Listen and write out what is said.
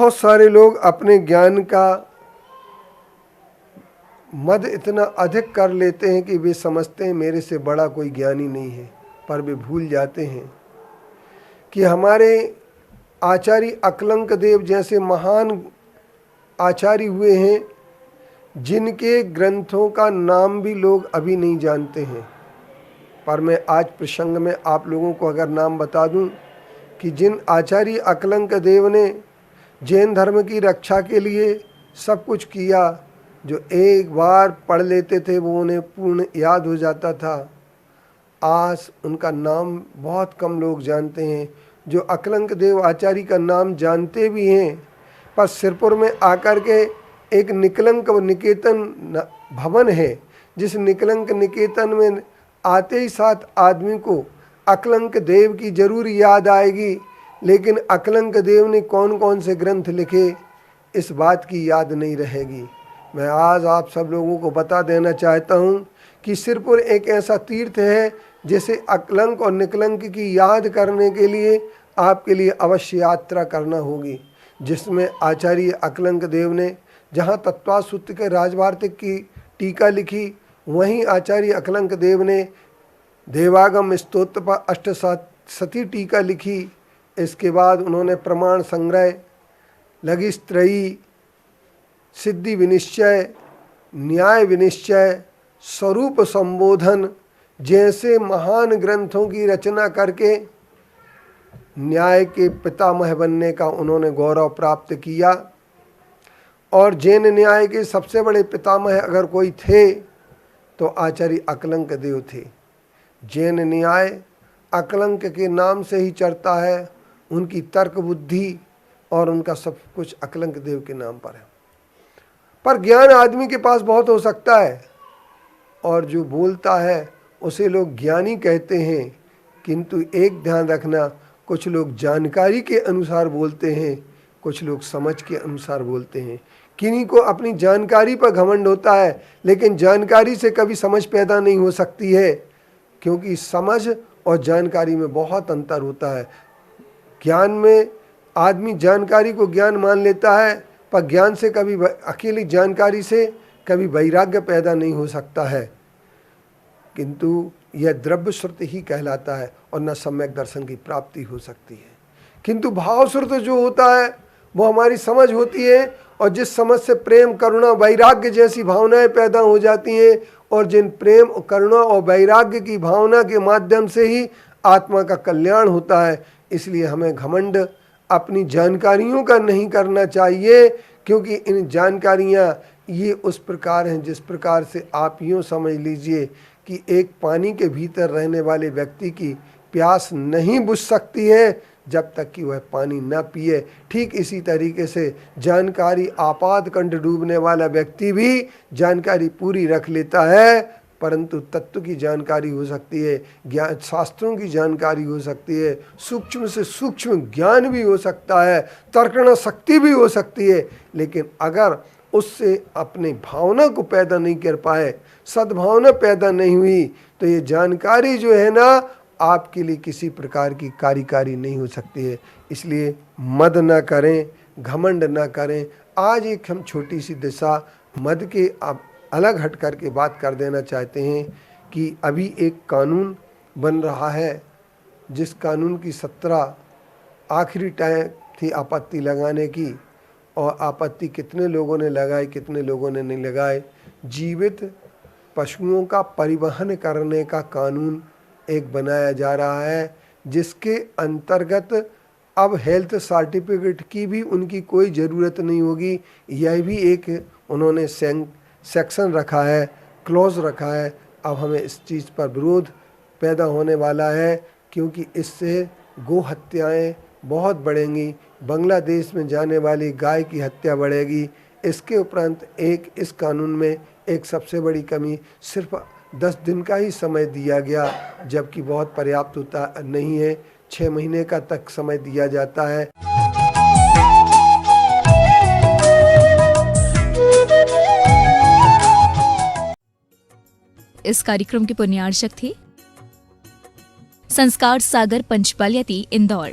बहुत सारे लोग अपने ज्ञान का मद इतना अधिक कर लेते हैं कि वे समझते हैं मेरे से बड़ा कोई ज्ञानी नहीं है, पर वे भूल जाते हैं कि हमारे आचार्य अकलंक देव जैसे महान आचार्य हुए हैं, जिनके ग्रंथों का नाम भी लोग अभी नहीं जानते हैं। पर मैं आज प्रसंग में आप लोगों को अगर नाम बता दूं कि जिन आचार्य अकलंक देव ने जैन धर्म की रक्षा के लिए सब कुछ किया, जो एक बार पढ़ लेते थे वो उन्हें पूर्ण याद हो जाता था, आज उनका नाम बहुत कम लोग जानते हैं। जो अकलंक देव आचार्य का नाम जानते भी हैं, पर सिरपुर में आकर के एक निकलंक निकेतन भवन है, जिस निकलंक निकेतन में आते ही साथ आदमी को अकलंक देव की जरूर याद आएगी, लेकिन अकलंक देव ने कौन कौन से ग्रंथ लिखे इस बात की याद नहीं रहेगी। मैं आज आप सब लोगों को बता देना चाहता हूँ कि सिरपुर एक ऐसा तीर्थ है जिसे अकलंक और निकलंक की याद करने के लिए आपके लिए अवश्य यात्रा करना होगी, जिसमें आचार्य अकलंक देव ने जहाँ तत्वात् सूत्र के राजवार्तिक की टीका लिखी, वहीं आचार्य अकलंक देव ने देवागम स्तोत्र पर अष्टशती टीका लिखी। इसके बाद उन्होंने प्रमाण संग्रह, लघिस्त्रयी, सिद्धि विनिश्चय, न्याय विनिश्चय, स्वरूप संबोधन जैसे महान ग्रंथों की रचना करके न्याय के पितामह बनने का उन्होंने गौरव प्राप्त किया। और जैन न्याय के सबसे बड़े पितामह अगर कोई थे तो आचार्य अकलंक देव थे। जैन न्याय अकलंक के नाम से ही चलता है, उनकी तर्क बुद्धि और उनका सब कुछ अकलंक देव के नाम पर है। पर ज्ञान आदमी के पास बहुत हो सकता है और जो बोलता है उसे लोग ज्ञानी कहते हैं, किंतु एक ध्यान रखना, कुछ लोग जानकारी के अनुसार बोलते हैं, कुछ लोग समझ के अनुसार बोलते हैं। किन्हीं को अपनी जानकारी पर घमंड होता है, लेकिन जानकारी से कभी समझ पैदा नहीं हो सकती है, क्योंकि समझ और जानकारी में बहुत अंतर होता है। ज्ञान में आदमी जानकारी को ज्ञान मान लेता है, पर ज्ञान से कभी अकेली जानकारी से कभी वैराग्य पैदा नहीं हो सकता है, किंतु यह द्रव्य श्रुति ही कहलाता है और न सम्यक दर्शन की प्राप्ति हो सकती है। किंतु भाव श्रुति जो होता है वो हमारी समझ होती है, और जिस समझ से प्रेम, करुणा, वैराग्य जैसी भावनाएं पैदा हो जाती हैं, और जिन प्रेम, करुणा और वैराग्य की भावना के माध्यम से ही आत्मा का कल्याण होता है। इसलिए हमें घमंड अपनी जानकारियों का नहीं करना चाहिए, क्योंकि इन जानकारियाँ ये उस प्रकार हैं जिस प्रकार से आप यूँ समझ लीजिए कि एक पानी के भीतर रहने वाले व्यक्ति की प्यास नहीं बुझ सकती है जब तक कि वह पानी न पिए। ठीक इसी तरीके से जानकारी आपात कंठ डूबने वाला व्यक्ति भी जानकारी पूरी रख लेता है, परंतु तत्व की जानकारी हो सकती है, ज्ञान शास्त्रों की जानकारी हो सकती है, सूक्ष्म से सूक्ष्म ज्ञान भी हो सकता है, तर्कण शक्ति भी हो सकती है, लेकिन अगर उससे अपनी भावना को पैदा नहीं कर पाए, सद्भावना पैदा नहीं हुई, तो ये जानकारी जो है ना आपके लिए किसी प्रकार की कार्यकारी नहीं हो सकती है। इसलिए मद न करें, घमंड न करें। आज एक हम छोटी सी दिशा मद के अलग हट करके बात कर देना चाहते हैं कि अभी एक कानून बन रहा है, जिस कानून की 17 आखिरी टाइम थी आपत्ति लगाने की, और आपत्ति कितने लोगों ने लगाई, कितने लोगों ने नहीं लगाए। जीवित पशुओं का परिवहन करने का कानून एक बनाया जा रहा है, जिसके अंतर्गत अब हेल्थ सर्टिफिकेट की भी उनकी कोई ज़रूरत नहीं होगी। यह भी एक उन्होंने सेक्शन रखा है, क्लॉज रखा है। अब हमें इस चीज़ पर विरोध पैदा होने वाला है, क्योंकि इससे गो हत्याएँ बहुत बढ़ेंगी, बांग्लादेश में जाने वाली गाय की हत्या बढ़ेगी। इसके उपरांत एक इस कानून में एक सबसे बड़ी कमी, सिर्फ 10 दिन का ही समय दिया गया, जबकि बहुत पर्याप्त होता नहीं है, 6 महीने का तक समय दिया जाता है। इस कार्यक्रम के पुण्यार्चक थे संस्कार सागर पंचपालियाती इंदौर।